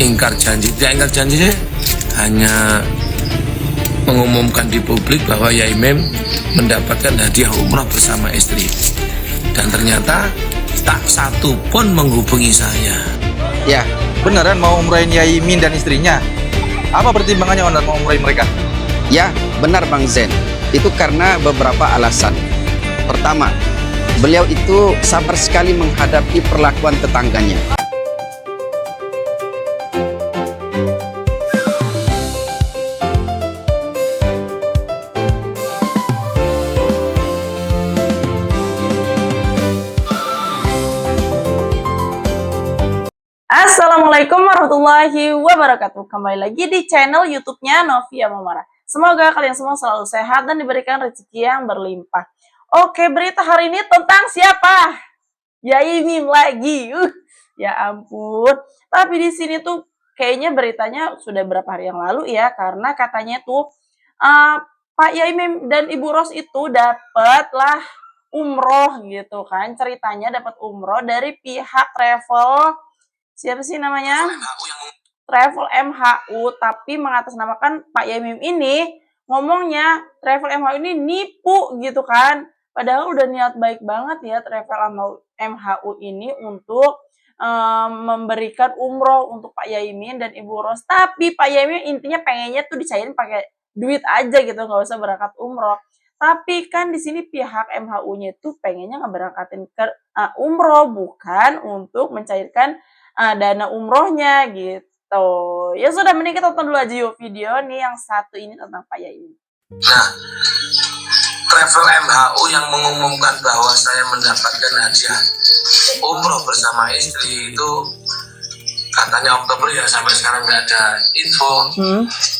ingkar janji. Tidak ingkar janji sih, hanya mengumumkan di publik bahwa Yai Mim mendapatkan hadiah umrah bersama istri. Dan ternyata tak satu pun menghubungi saya. Ya, beneran mau umrahin Yai Min dan istrinya? Apa pertimbangannya Owner mau umrahin mereka? Ya, benar Bang Zen. Itu karena beberapa alasan. Pertama, beliau itu sabar sekali menghadapi perlakuan tetangganya. Assalamualaikum warahmatullahi wabarakatuh. Kembali lagi di channel YouTube-nya Novia Momara. Semoga kalian semua selalu sehat dan diberikan rezeki yang berlimpah. Oke, berita hari ini tentang siapa? Yai Mim lagi. Ya ampun. Tapi di sini tuh kayaknya beritanya sudah berapa hari yang lalu ya, karena katanya tuh Pak Yai Mim dan Ibu Ros itu dapatlah umroh gitu kan. Ceritanya dapat umroh dari pihak travel, siapa sih namanya? Travel MHU, tapi mengatasnamakan Pak Yai Mim ini ngomongnya Travel MHU ini nipu gitu kan. Padahal udah niat baik banget ya Travel MHU ini untuk memberikan umroh untuk Pak Yai Mim dan Ibu Ros. Tapi Pak Yai Mim intinya pengennya tuh dicairin pakai duit aja gitu, nggak usah berangkat umroh. Tapi kan di sini pihak MHU-nya itu pengennya ngeberangkatin ke umroh, bukan untuk mencairkan dana umrohnya gitu. Ya sudah, mending kita tonton dulu aja yuk video nih yang satu ini tentang Pak Yai. Nah, Travel MHU yang mengumumkan bahwa saya mendapatkan hadiah umroh bersama istri itu katanya Oktober ya, sampai sekarang nggak ada info.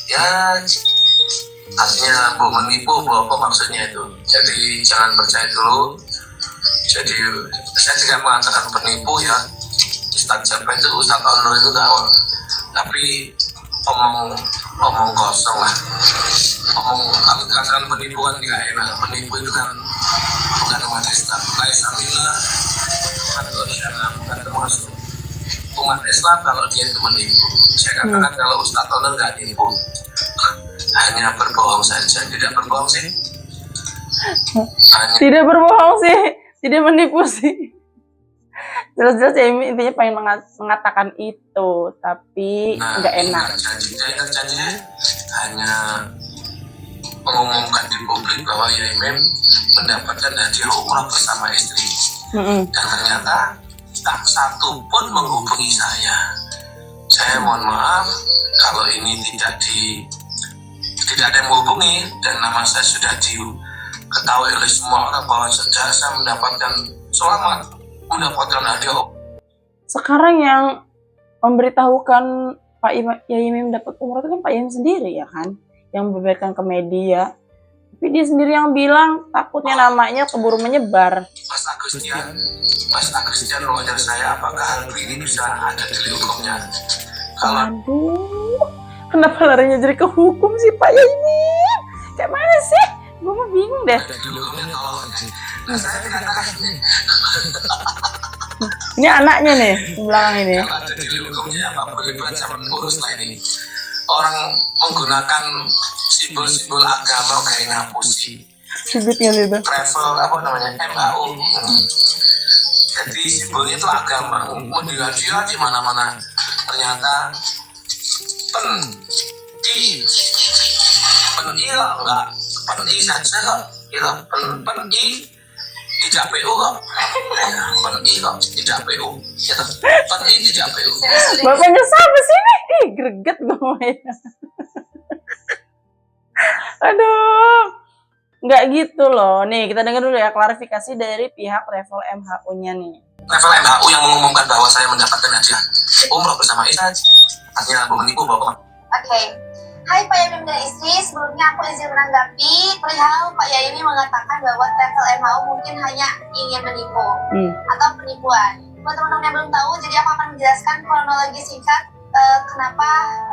Ya, artinya Bu menipu, Bu apa maksudnya itu. Jadi jangan percaya dulu. Jadi saya tidak mengatakan penipu ya. Ustadz siapa itu, Ustadz Onur itu tahu. Tapi omong kosong lah. Kalau dikatakan penipu kan nggak enak. Penipu itu kan bukan umat Islam. Alhamdulillah bukan termasuk umat Islam kalau dia itu menipu. Saya katakan kalau Ustadz Onur nggak nipu, hanya berbohong saja. Tidak berbohong sih. Tidak berbohong sih, tidak menipu sih. Jelas-jelas ya intinya pengen mengatakan itu, tapi nggak enak. Janji hanya mengumumkan di publik bahwa Yai Mim mendapatkan hadiah umrah bersama istri. Dan ternyata tak satu pun menghubungi saya. Saya mohon maaf kalau ini tidak ada yang menghubungi, dan nama saya sudah diketahui oleh semua orang bahwa sudah saya mendapatkan hadiah. Sekarang yang memberitahukan Pak Yai Mim dapat umroh itu kan Pak Yai Mim sendiri ya kan, yang membeberkan ke media. Tapi dia sendiri yang bilang takutnya namanya keburu menyebar. Mas Agustian mengajar saya apakah hal ini bisa ada di hukumnya. Aduh, kenapa larinya jadi ke hukum sih Pak Yai Mim? Kayak mana sih? Gue mah bingung deh. Ini anaknya nih di belakang ini. Ada di hukumnya apa boleh baca mengurus ini. Orang menggunakan simbol-simbol agama kayak ngapusi. Sibitnya itu. Travel apa namanya MHU. Jadi simbolnya itu agama. Mau dihadiah di mana-mana. Ternyata peni saja kok. Peni tidak PU kok. Peni kok tidak PU. Peni tidak PU. Bapaknya siapa sih nih? Ih, greget gue. Aduh, nggak gitu loh. Nih kita dengar dulu ya klarifikasi dari pihak Travel MHU-nya nih. Travel MHU yang mengumumkan bahwa saya mendapatkan hadiah umroh bersama istri. Artinya menipu Bapak. Oke. Hai Pak Yai Mim dan istri, sebelumnya aku izin menanggapi perihal Pak Yai Mim mengatakan bahwa Travel MHU mungkin hanya ingin menipu atau penipuan. Buat teman-teman yang belum tahu, jadi aku akan menjelaskan kronologi singkat kenapa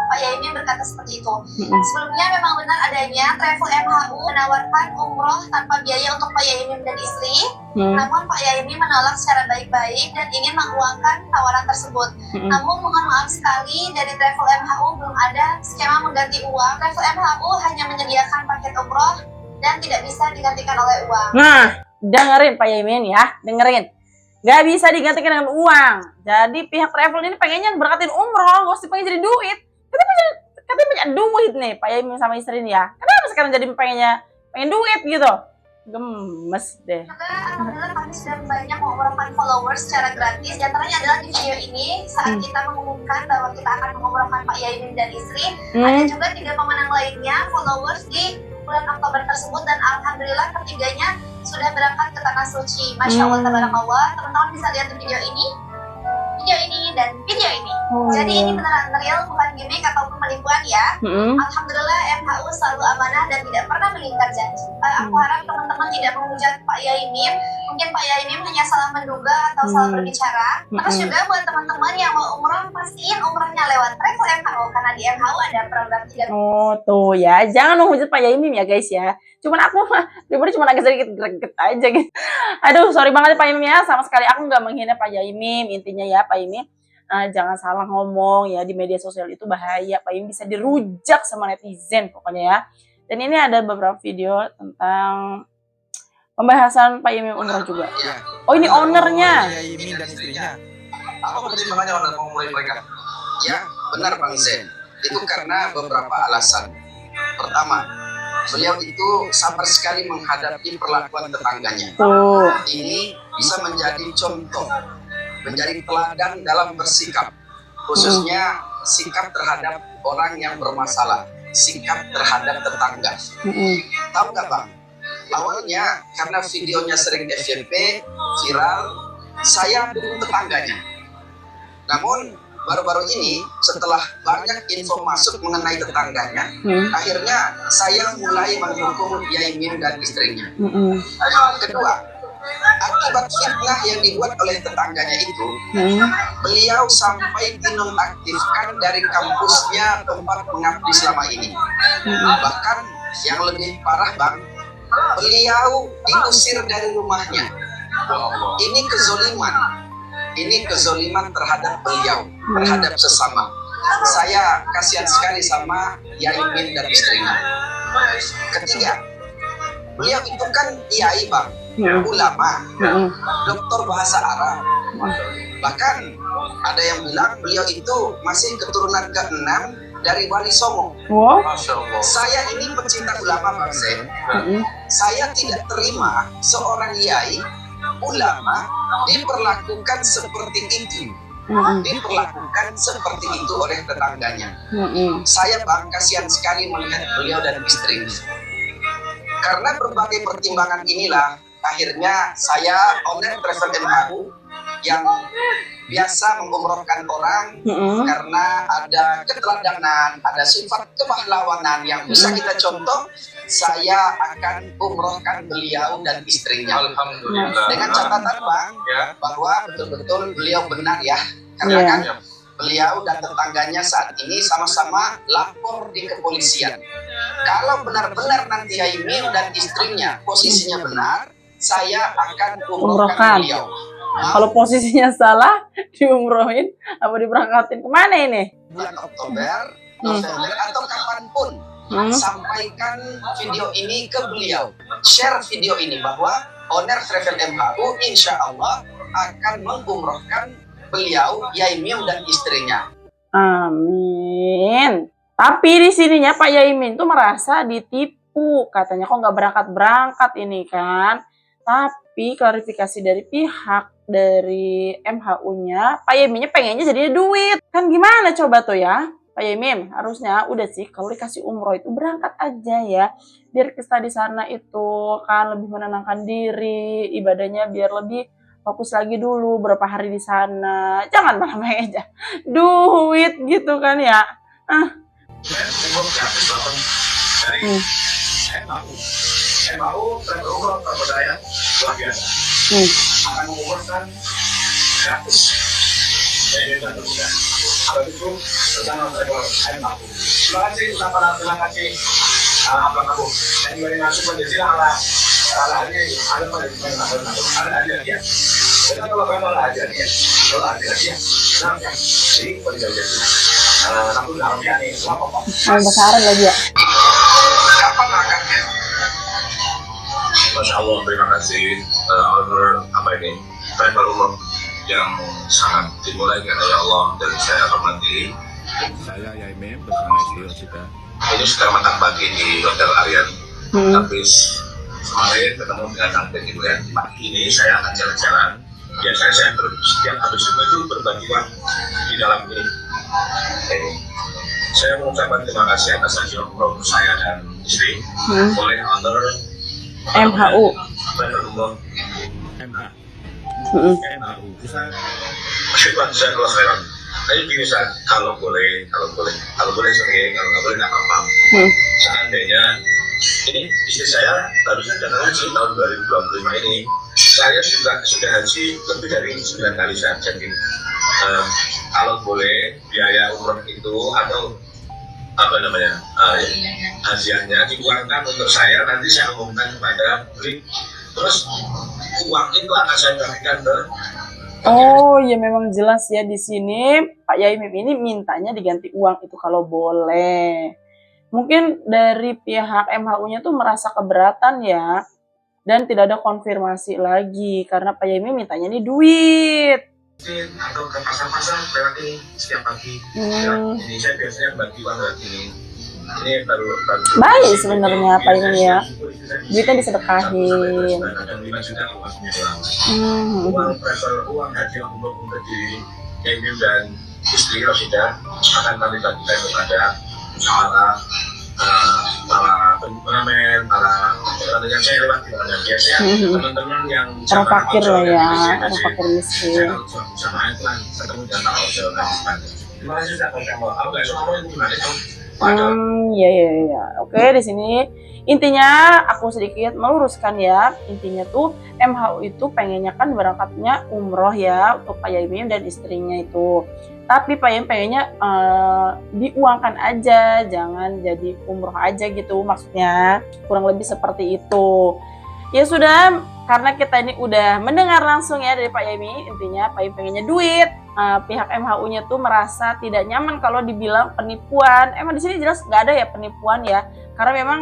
Pak Yaimin berkata seperti itu. Sebelumnya memang benar adanya Travel MHU menawarkan umroh tanpa biaya untuk Pak Yaimin dan istri. Namun Pak Yaimin menolak secara baik-baik dan ingin menguangkan tawaran tersebut. Namun mohon maaf sekali, dari Travel MHU belum ada skema mengganti uang. Travel MHU hanya menyediakan paket umroh dan tidak bisa digantikan oleh uang. Nah, dengerin Pak Yaimin ya, dengerin. Gak bisa digantikan dengan uang. Jadi pihak travel ini pengennya berangkatin umroh, gak usah pengen jadi duit. Katanya punya duit nih Pak Yaimin sama istri ini ya. Kenapa sekarang jadi pengen duit gitu? Gemes deh. Juga alhamdulillah kami sudah banyak mengumrohkan followers secara gratis. Di antaranya adalah di video ini saat kita mengumumkan bahwa kita akan mengumrohkan Pak Yaimin dan istri. Ada juga 3 pemenang lainnya followers di bulan Oktober tersebut, dan alhamdulillah ketiganya sudah berangkat ke tanah suci. Masya Allah, tabarakallah. Teman-teman bisa lihat di video ini, dan video ini. Jadi ini beneran real, bukan gimmick ataupun penipuan ya. Alhamdulillah MHU selalu amanah dan tidak pernah melingkar janji. Aku harap teman-teman tidak menghujat Pak Yaimin. Mungkin Pak Yaimin hanya salah menduga atau salah berbicara. Terus juga buat teman-teman yang mau umroh, pastiin umrohnya lewat Travel MHU, karena di MHU ada program 3. Oh tuh ya, jangan menghujat Pak Yaimin ya guys ya. Cuman aku pribadi cuma agak sedikit greget aja gitu. Aduh, sorry banget ya Pak Yaimin ya. Sama sekali aku nggak menghina Pak Yaimin. Intinya ya Pak Yaimin, jangan salah ngomong ya, di media sosial itu bahaya. Pak Yaimin bisa dirujak sama netizen pokoknya ya. Dan ini ada beberapa video tentang pembahasan Pak Yaimin umroh juga. Oh, ini ownernya. Yaimin dan istrinya. Apa pertimbangannya owner mau mulai mereka? Ya, benar Bang Zen. Itu karena beberapa alasan. Pertama, beliau itu sabar sekali menghadapi perlakuan tetangganya. Tuh. Ini bisa menjadi contoh, menjadi teladan dalam bersikap, khususnya sikap terhadap orang yang bermasalah, sikap terhadap tetangga. Tahu nggak Bang? Awalnya karena videonya sering FYP, viral, saya dukung tetangganya. Namun baru-baru ini setelah banyak info masuk mengenai tetangganya, akhirnya saya mulai mendukung Yaimin dan istrinya. Kedua, akibat fitnah yang dibuat oleh tetangganya itu, beliau sampai dinonaktifkan dari kampusnya tempat mengabdi selama ini. Bahkan yang lebih parah Bang, beliau diusir dari rumahnya. Ini kezoliman. Ini kezoliman terhadap beliau, terhadap sesama. Saya kasihan sekali sama Yaimin dan istrinya. Ketiga, beliau itu kan kiai Bang, ulama, doktor bahasa Arab. Bahkan ada yang bilang beliau itu masih keturunan ke-6 dari Wali Songo. Masya Allah. Saya ini pecinta ulama Bang Zen. Saya tidak terima seorang kiai ulama diperlakukan seperti itu, diperlakukan seperti itu oleh tetangganya. Saya Bang kasihan sekali melihat beliau dan istrinya. Karena berbagai pertimbangan inilah akhirnya saya owner Travel MHU yang biasa mengumrohkan orang karena ada keteladanan, ada sifat kepahlawanan yang bisa kita contoh. Saya akan umrohkan beliau dan istrinya. Alhamdulillah. Dengan catatan Bang, bahwa betul-betul beliau benar ya, karena kan beliau dan tetangganya saat ini sama-sama lapor di kepolisian. Kalau benar-benar nanti Yaimin dan istrinya posisinya benar, saya akan umrohkan beliau. Kalau posisinya salah, diumrohin apa diberangkatin kemana ini? Bulan Oktober, November atau kapanpun, sampaikan video ini ke beliau, share video ini bahwa owner Travel MHU insya Allah akan mengumrohkan beliau, Yaimin dan istrinya. Amin. Tapi di sininya Pak Yaimin tuh merasa ditipu, katanya kok nggak berangkat ini kan. Tapi klarifikasi dari pihak dari MHU-nya, Pak Yaiminnya pengennya jadi duit. Kan gimana coba tuh ya? Pak Yaimin, harusnya udah sih kalau dikasih umroh itu berangkat aja ya. Biar kita di sana itu kan lebih menenangkan diri, ibadahnya biar lebih fokus lagi dulu berapa hari di sana. Jangan malah aja duit gitu kan ya. Dari MHU. MHU Travel Umroh Terberdaya luar biasa. Akan mengumumkan gratis. Jadi tidak terbuka. Assalamualaikum warahmatullahi wabarakatuh. Terima kasih, terima kasih. Apa kamu? Dan gimana masuk menjadi ala ini ada pada ada dia. Jadi kalau kamu ada dia, kalau ada dia, kenapa? Jadi pada jadi. Aku dalam ya nih, apa? Bahasa Arab lagi ya. Apa makannya? Masya Allah, terima kasih. Honor apa ini? Travel umroh yang sangat dimulai karena ya Allah dan saya hormati. Saya Yaimim bersama istri kita. Ini sudah makan pagi di Hotel Aryan. Habis kemarin ketemu dengan Tante Ibu yang pagi ini saya akan jalan-jalan. Biasanya saya setiap habis itu berbagi waktu di dalam ini. Saya mengucapkan terima kasih atas hasil umroh saya dan istri. Oleh honor MHU. Travel umroh MH. MHU. Bisa Syukran saya kalau saya tapi bisa kalau boleh sering, kalau nggak boleh nggak apa-apa. Seandainya ini istri saya harusnya datang haji tahun 2025 ini, saya juga sudah haji lebih dari 9 kali saja. Jadi kalau boleh biaya umroh itu atau apa namanya hajiannya dikeluarkan untuk saya, nanti saya umumkan kepada publik. Terus uang itu akan saya bagikan ke Oh ya memang jelas ya di sini Pak Yaimim ini mintanya diganti uang itu kalau boleh. Mungkin dari pihak MHU-nya tuh merasa keberatan ya dan tidak ada konfirmasi lagi karena Pak Yaimim mintanya nih duit. atau ke pasar-pasar berarti setiap pagi. Ya, ini saya biasanya bagi uang ini. Ini baru Baik sebenarnya Pak ini ya. Duitnya disedekahin. Uang travel, uang haji untuk di Yaimim dan istri Rosida akan kami bagikan kepada para pengamen, para yang saya lewat di mana biasanya teman-teman yang Orang fakir lah ya, yang orang fakir miskin. sama itu kan ketemu dan tahu terima kasih sudah kamu. Aku nggak suka itu gimana itu. Ya. Oke, di sini intinya aku sedikit meluruskan ya. Intinya tuh MHU itu pengennya kan berangkatnya umroh ya untuk Pak Yaimim dan istrinya itu. Tapi Pak Yaimim pengennya diuangkan aja, jangan jadi umroh aja gitu maksudnya. Kurang lebih seperti itu. Ya sudah, karena kita ini udah mendengar langsung ya dari Pak Yaimim, intinya Pak Yaimim pengennya duit. Pihak MHU-nya tuh merasa tidak nyaman kalau dibilang penipuan. Emang di sini jelas nggak ada ya penipuan ya, karena memang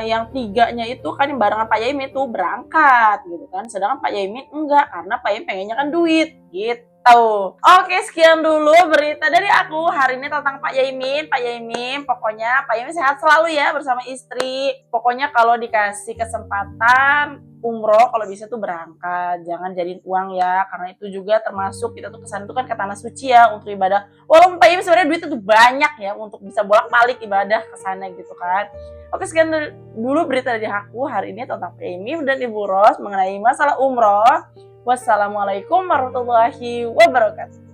yang tiganya itu kan barengan Pak Yaimim itu berangkat gitu kan, sedangkan Pak Yaimim enggak karena Pak Yaimim pengennya kan duit gitu. Oke, sekian dulu berita dari aku hari ini tentang Pak Yaimim. Pak Yaimim, pokoknya Pak Yaimim sehat selalu ya bersama istri. Pokoknya kalau dikasih kesempatan umroh kalau bisa tuh berangkat, jangan jadiin uang ya, karena itu juga termasuk kita tuh kesana tuh kan ke tanah suci ya untuk ibadah. Walaupun Pak Yaimim sebenarnya duit itu banyak ya untuk bisa bolak-balik ibadah ke sana gitu kan. Oke, sekian dulu berita dari aku hari ini tentang Pak Yaimim dan Ibu Ros mengenai masalah umroh. Wassalamualaikum warahmatullahi wabarakatuh.